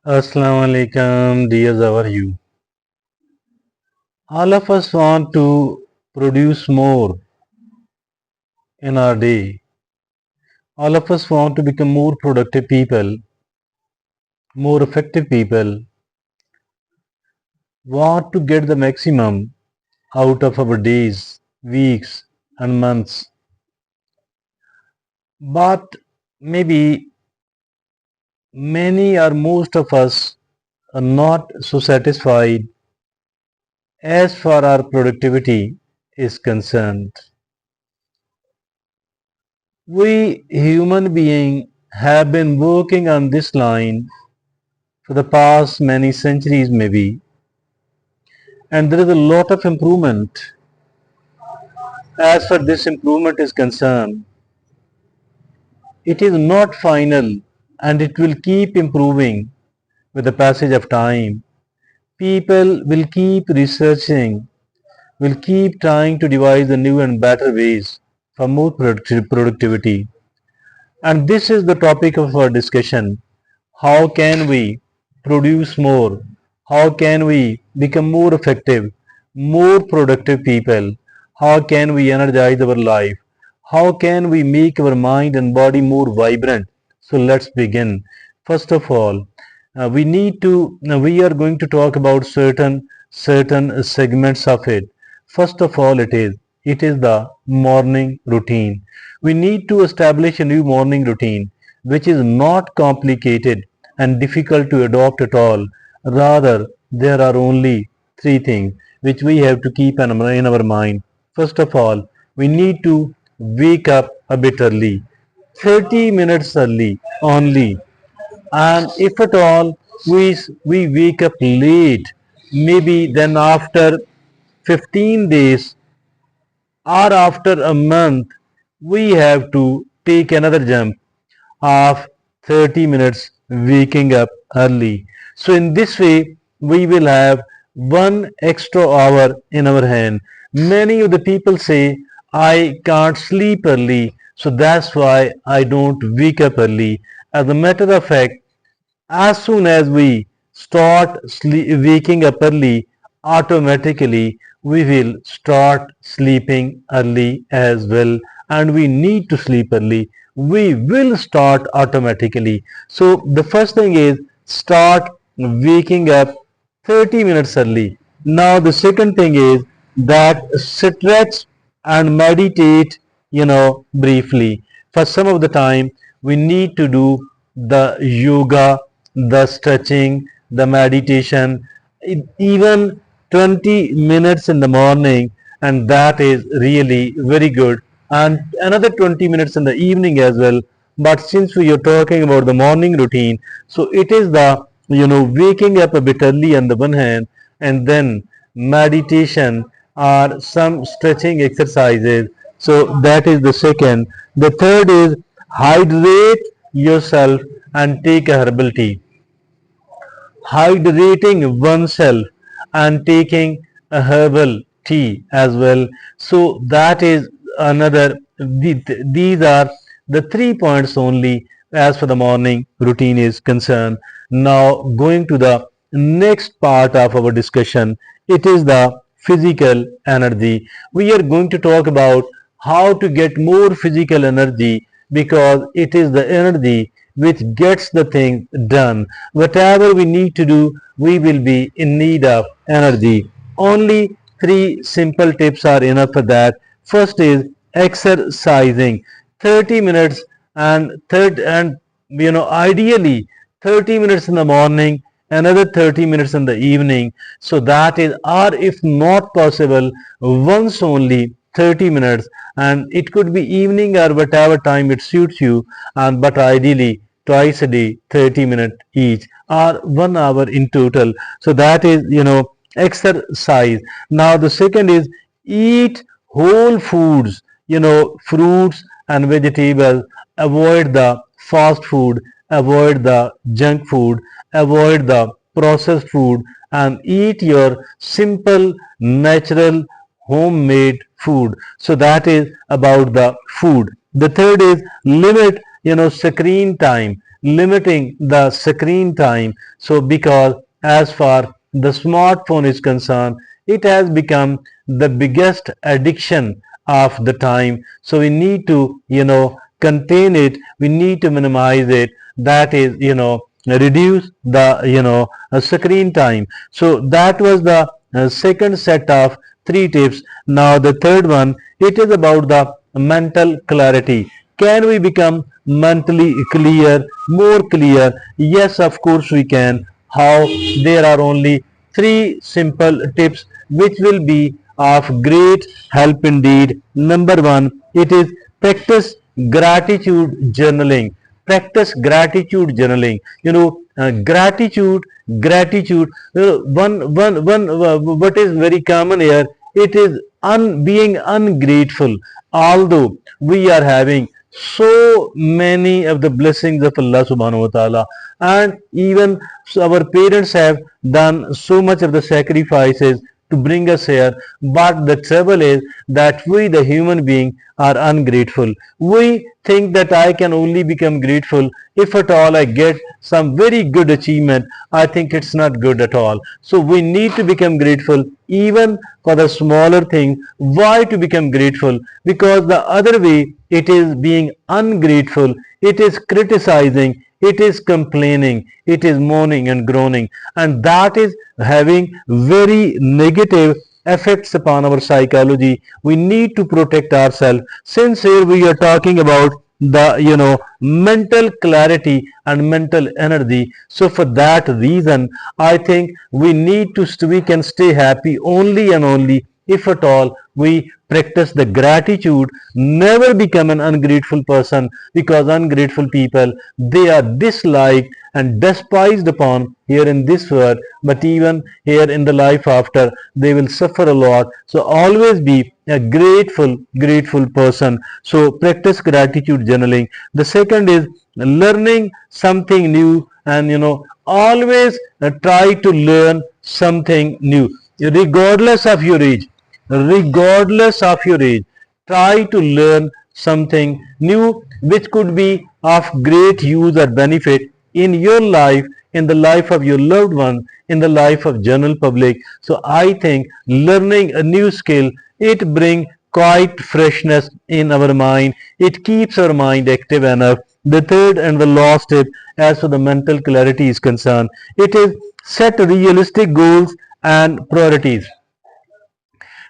Assalamu alaikum, dears, how are you? All of us want to produce more in our day. All of us want to become more productive people, more effective people, want to get the maximum out of our days, weeks, and months. But maybe many or most of us are not so satisfied as far our productivity is concerned. We human beings have been working on this line for the past many centuries, maybe, and there is a lot of improvement. As far this improvement is concerned, it is not final and it will keep improving with the passage of time. People will keep researching, will keep trying to devise the new and better ways for more productivity. And this is the topic of our discussion. How can we produce more? How can we become more effective, more productive people? How can we energize our life? How can we make our mind and body more vibrant? So let's begin. First of all, we are going to talk about certain segments of it. First of all, it is the morning routine. We need to establish a new morning routine which is not complicated and difficult to adopt at all. Rather, there are only three things which we have to keep in our mind. First of all, we need to wake up a bit early, 30 minutes early only. And if at all we wake up late, maybe then after 15 days or after a month, we have to take another jump of 30 minutes waking up early. So, in this way, we will have one extra hour in our hand. Many of the people say, I can't sleep early, so that's why I don't wake up early. As a matter of fact, as soon as we start waking up early, automatically we will start sleeping early as well, and we need to sleep early. We will start automatically. So the first thing is start waking up 30 minutes early. Now the second thing is that stretch and meditate, briefly. For some of the time, we need to do the yoga, the stretching, the meditation, even 20 minutes in the morning, and that is really very good. And another 20 minutes in the evening as well. But since we are talking about the morning routine, so it is the waking up a bit early on the one hand, and then meditation or some stretching exercises. So that is the second. The third is hydrate yourself and take a herbal tea. Hydrating oneself and taking a herbal tea as well. So that is another. These are the 3 points only as for the morning routine is concerned. Now going to the next part of our discussion, it is the physical energy. We are going to talk about how to get more physical energy because it is the energy which gets the thing done. Whatever we need to do, we will be in need of energy. Only three simple tips are enough for that. First is exercising 30 minutes and ideally 30 minutes in the morning, another 30 minutes in the evening. So that is, or if not possible, once only 30 minutes, and it could be evening or whatever time it suits you, and but ideally twice a day 30 minutes each or 1 hour in total. So that is exercise. Now the second is eat whole foods, fruits and vegetables. Avoid the fast food, avoid the junk food, avoid the processed food, and eat your simple natural homemade food. So that is about the food. The third is limit screen time, limiting the screen time. So because as far the smartphone is concerned, it has become the biggest addiction of the time. So we need to contain it, we need to minimize it, that is reduce the screen time. So that was the second set of three tips. Now the third one, it is about the mental clarity. Can we become mentally clear, more clear? Yes, of course we can. How? There are only three simple tips which will be of great help indeed. Number one, it is practice gratitude journaling. Practice gratitude journaling. Gratitude. What is very common here, it is being ungrateful. Although we are having so many of the blessings of Allah subhanahu wa ta'ala, and even our parents have done so much of the sacrifices to bring us here, but the trouble is that we the human being are ungrateful. We think that I can only become grateful if at all I get some very good achievement. I think it's not good at all. So we need to become grateful even for the smaller thing. Why to become grateful? Because the other way, it is being ungrateful, it is criticizing, it is complaining, it is moaning and groaning, and that is having very negative effects upon our psychology. We need to protect ourselves. Since here we are talking about the mental clarity and mental energy, so for that reason I think we can stay happy only and only if at all we practice the gratitude. Never become an ungrateful person, because ungrateful people, they are disliked and despised upon here in this world, but even here in the life after, they will suffer a lot. So always be a grateful person. So practice gratitude journaling. The second is learning something new, and always try to learn something new, regardless of your age. Try to learn something new which could be of great use or benefit in your life, in the life of your loved one, in the life of general public. So I think learning a new skill, it brings quite freshness in our mind. It keeps our mind active enough. The third and the last tip, as for the mental clarity is concerned, it is set realistic goals and priorities.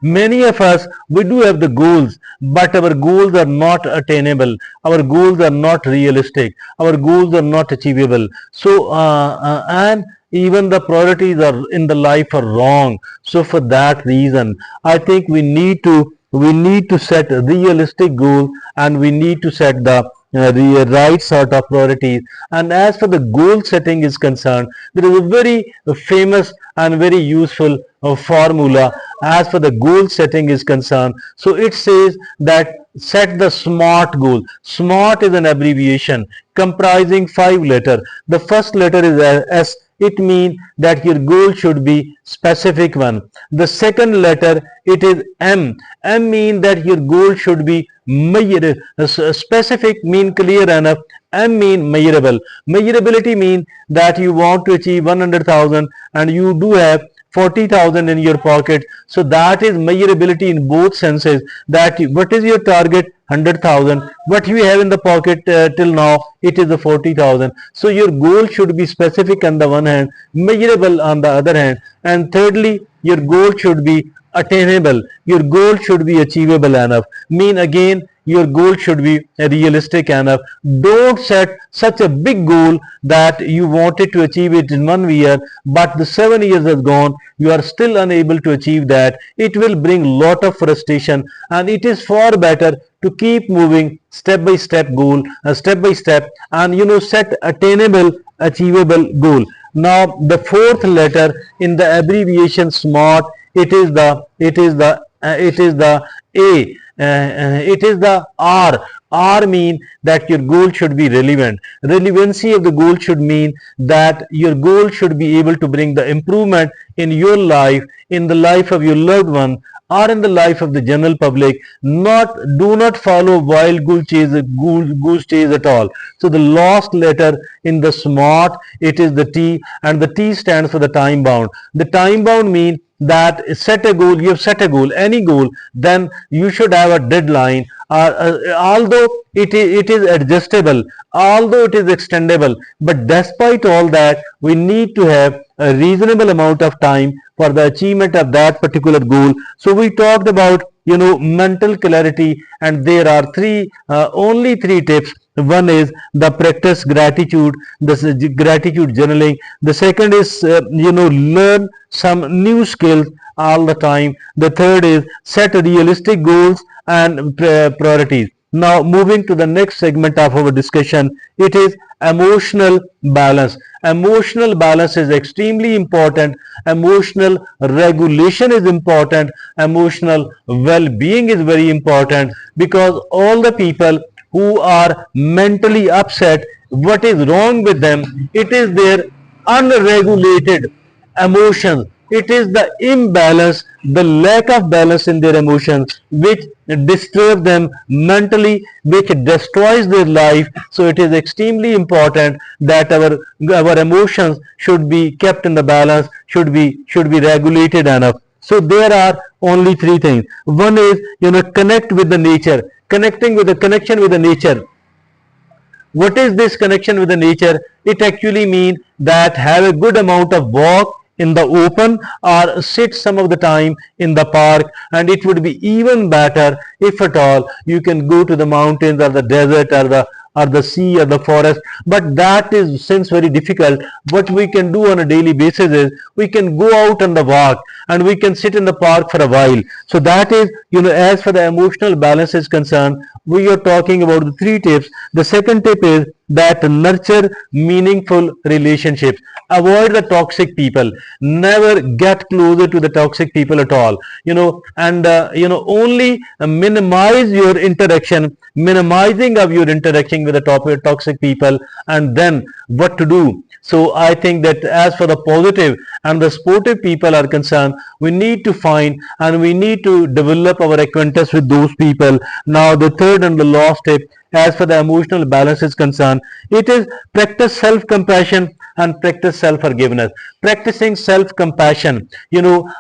Many of us, we do have the goals, but our goals are not attainable, our goals are not realistic, our goals are not achievable. So and even the priorities are in the life are wrong. So for that reason I think we need to set realistic goals, and we need to set the right sort of priorities. And as for the goal setting is concerned, there is a very famous and very useful formula as for the goal setting is concerned. So it says that set the SMART goal. SMART is an abbreviation comprising 5 letters. The first letter is S. It means that your goal should be specific one. The second letter, it is M. M means that your goal should be specific, mean clear enough. M mean measurable. Measurability means that you want to achieve 100,000 and you do have 40,000 in your pocket. So that is measurability in both senses, that what is your target? 100,000. What you have in the pocket till now, it is the 40,000. So your goal should be specific on the one hand, measurable on the other hand. And thirdly, your goal should be attainable. Your goal should be achievable enough. Mean again, your goal should be realistic enough. Don't set such a big goal that you wanted to achieve it in 1 year, but the 7 years has gone, you are still unable to achieve that. It will bring lot of frustration, and it is far better to keep moving step by step goal, step by step, and set attainable, achievable goal. Now the fourth letter in the abbreviation SMART, it is the it is the A. It is the R. R mean that your goal should be relevant. Relevancy of the goal should mean that your goal should be able to bring the improvement in your life, in the life of your loved one, or in the life of the general public. Not do not follow wild goose chase at all. So the last letter in the SMART, it is the T, and the T stands for the time bound. The time bound means that set a goal, you have set a goal, any goal, then you should have a deadline. Although it is adjustable, although it is extendable, but despite all that, we need to have a reasonable amount of time for the achievement of that particular goal. So we talked about mental clarity, and there are only three tips. One is the practice gratitude, the gratitude journaling. The second is learn some new skills all the time. The third is set realistic goals and priorities. Now moving to the next segment of our discussion, it is emotional balance. Emotional balance is extremely important. Emotional regulation is important. Emotional well-being is very important, because all the people who are mentally upset, what is wrong with them? It is their unregulated emotions. It is the imbalance, the lack of balance in their emotions, which disturb them mentally, which destroys their life. So it is extremely important that our emotions should be kept in the balance, should be regulated enough. So there are only three things. One is connect with the nature, connection with the nature. What is this connection with the nature? It actually means that have a good amount of walk in the open, or sit some of the time in the park. And it would be even better if at all you can go to the mountains or the desert or the sea or the forest, but that is since very difficult. What we can do on a daily basis is we can go out on the walk, and we can sit in the park for a while. So that is, as for the emotional balance is concerned, we are talking about the three tips. The second tip is that nurture meaningful relationships. Avoid the toxic people. Never get closer to the toxic people at all. And only minimize your interaction, minimizing of your interaction with the toxic people, and then what to do. So I think that as for the positive and the sportive people are concerned, we need to find and we need to develop our acquaintance with those people. Now the third and the last tip, as for the emotional balance is concerned, it is practice self-compassion and practice self-forgiveness. Practicing self-compassion,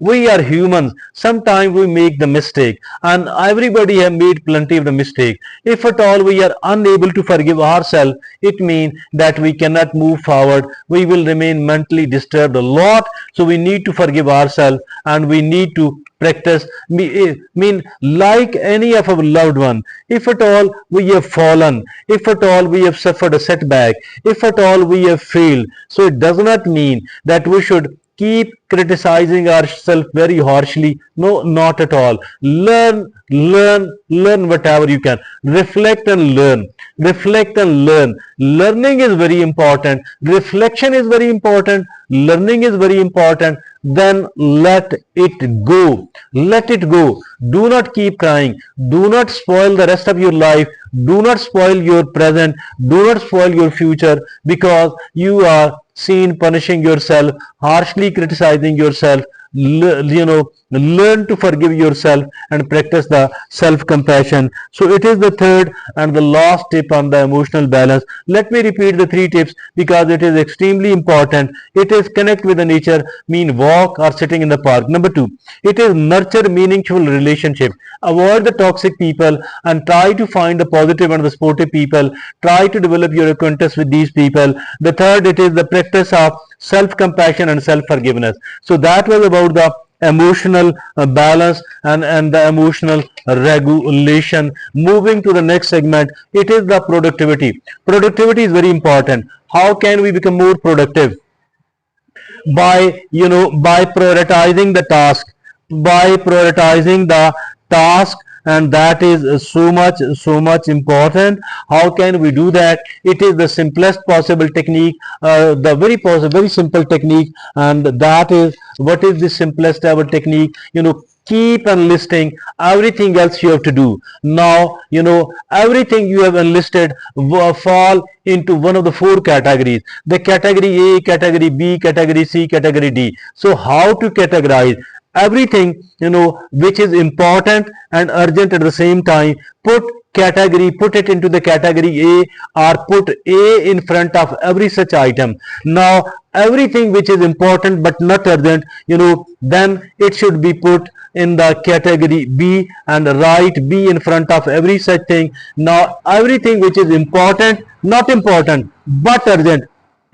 we are humans. Sometimes we make the mistake, and everybody have made plenty of the mistake. If at all we are unable to forgive ourselves, it means that we cannot move forward. We will remain mentally disturbed a lot. So we need to forgive ourselves, and we need to practice, mean like any of our loved one. If at all we have fallen, if at all we have suffered a setback, if at all we have failed, so it does not mean that we should keep criticizing ourselves very harshly. No, not at all. Learn whatever you can. Reflect and learn. Reflect and learn. Learning is very important. Reflection is very important. Learning is very important. Then let it go. Let it go. Do not keep crying. Do not spoil the rest of your life. Do not spoil your present. Do not spoil your future, because you are seen punishing yourself, harshly criticizing yourself. Learn to forgive yourself and practice the self-compassion. So it is the third and the last tip on the emotional balance. Let me repeat the three tips because it is extremely important. It is connect with the nature, mean walk or sitting in the park. Number two, it is nurture meaningful relationship. Avoid the toxic people and try to find the positive and the sportive people. Try to develop your acquaintance with these people. The third, it is the practice of self-compassion and self-forgiveness. So that was about the emotional balance and the emotional regulation. Moving to the next segment, it is the productivity. Productivity is very important. How can we become more productive? By prioritizing the task, and that is so much important. How can we do that? It is the simplest possible technique, the very simple technique. And that is, what is the simplest ever technique? keep enlisting everything else you have to do. Now, everything you have enlisted fall into one of the four categories: the category A, category B, category C, category D. So how to categorize everything which is important and urgent at the same time? Put it into the category A, or put A in front of every such item. Now everything which is important but not urgent, then it should be put in the category B, and write B in front of every such thing. Now everything which is important, not important but urgent,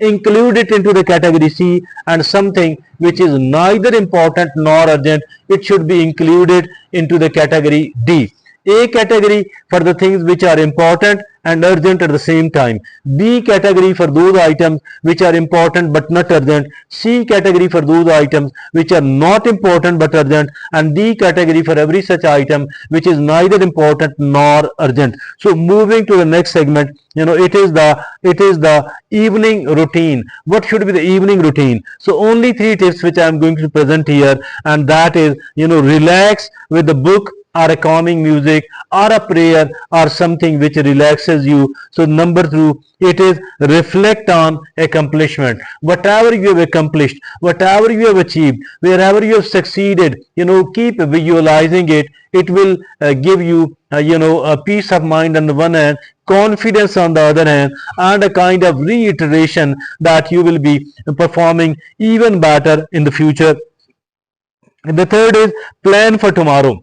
include it into the category C, and something which is neither important nor urgent, it should be included into the category D. A category for the things which are important and urgent at the same time. B category for those items which are important but not urgent. C category for those items which are not important but urgent. And D category for every such item which is neither important nor urgent. So moving to the next segment, it is the evening routine. What should be the evening routine? So only 3 tips which I am going to present here, and that is, relax with the book or a calming music or a prayer or something which relaxes you. So number 2, it is reflect on accomplishment. Whatever you have accomplished, whatever you have achieved, wherever you have succeeded, keep visualizing it. It will give you a peace of mind on the one hand, confidence on the other hand, and a kind of reiteration that you will be performing even better in the future. And the third is plan for tomorrow.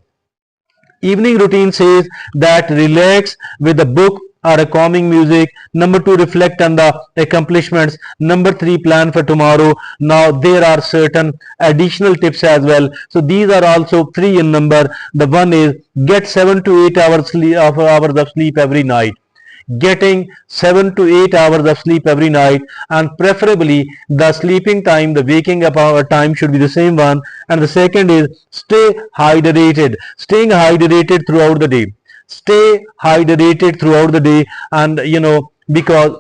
Evening routine says that relax with a book or a calming music. Number 2, reflect on the accomplishments. Number 3, plan for tomorrow. Now there are certain additional tips as well. So these are also 3 in number. The one is get 7 to 8 hours of sleep every night. Getting 7 to 8 hours of sleep every night, and preferably the sleeping time, the waking up hour time should be the same one. And the second is stay hydrated. Staying hydrated throughout the day. Stay hydrated throughout the day, and because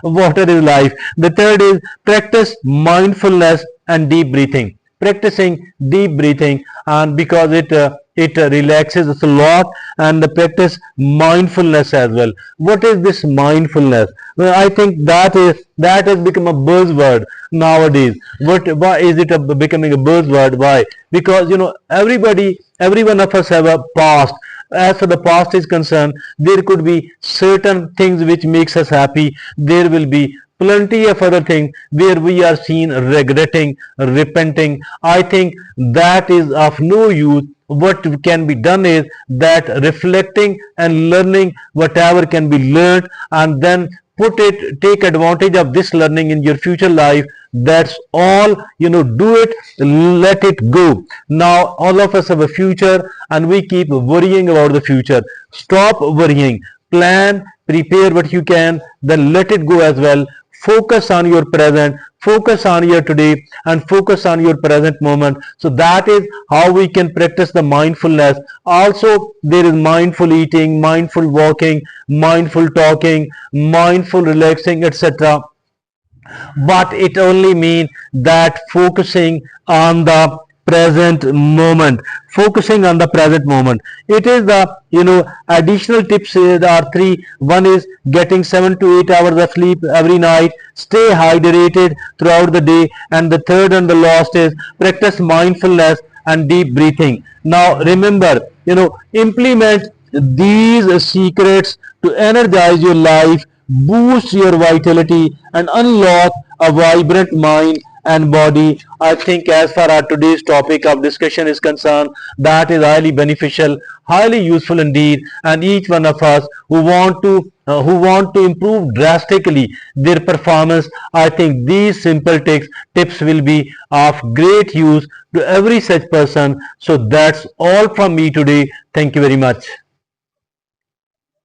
water is life. The third is practice mindfulness and deep breathing. Practicing deep breathing, and because it relaxes us a lot, and practice mindfulness as well. What is this mindfulness? Well, I think that has become a buzzword nowadays. Why is it becoming a buzzword? Why? Because every one of us have a past. As far the past is concerned, there could be certain things which makes us happy. There will be plenty of other things where we are seen regretting, repenting. I think that is of no use. What can be done is that reflecting and learning whatever can be learned, and then take advantage of this learning in your future life. That's all. Do it, let it go. Now all of us have a future, and we keep worrying about the future. Stop worrying. Plan, prepare what you can, then let it go as well. Focus on your present, focus on your today, and focus on your present moment. So that is how we can practice the mindfulness. Also, there is mindful eating, mindful walking, mindful talking, mindful relaxing, etc. But it only means that focusing on the present moment. Focusing on the present moment. It is the additional tips are 3. One is getting 7 to 8 hours of sleep every night. Stay hydrated throughout the day. And the third and the last is practice mindfulness and deep breathing. Now remember, implement these secrets to energize your life, boost your vitality, and unlock a vibrant mind and body. I think as far as today's topic of discussion is concerned, that is highly beneficial, highly useful indeed, and each one of us who want to improve drastically their performance, I think these simple tips will be of great use to every such person. So that's all from me today. Thank you very much.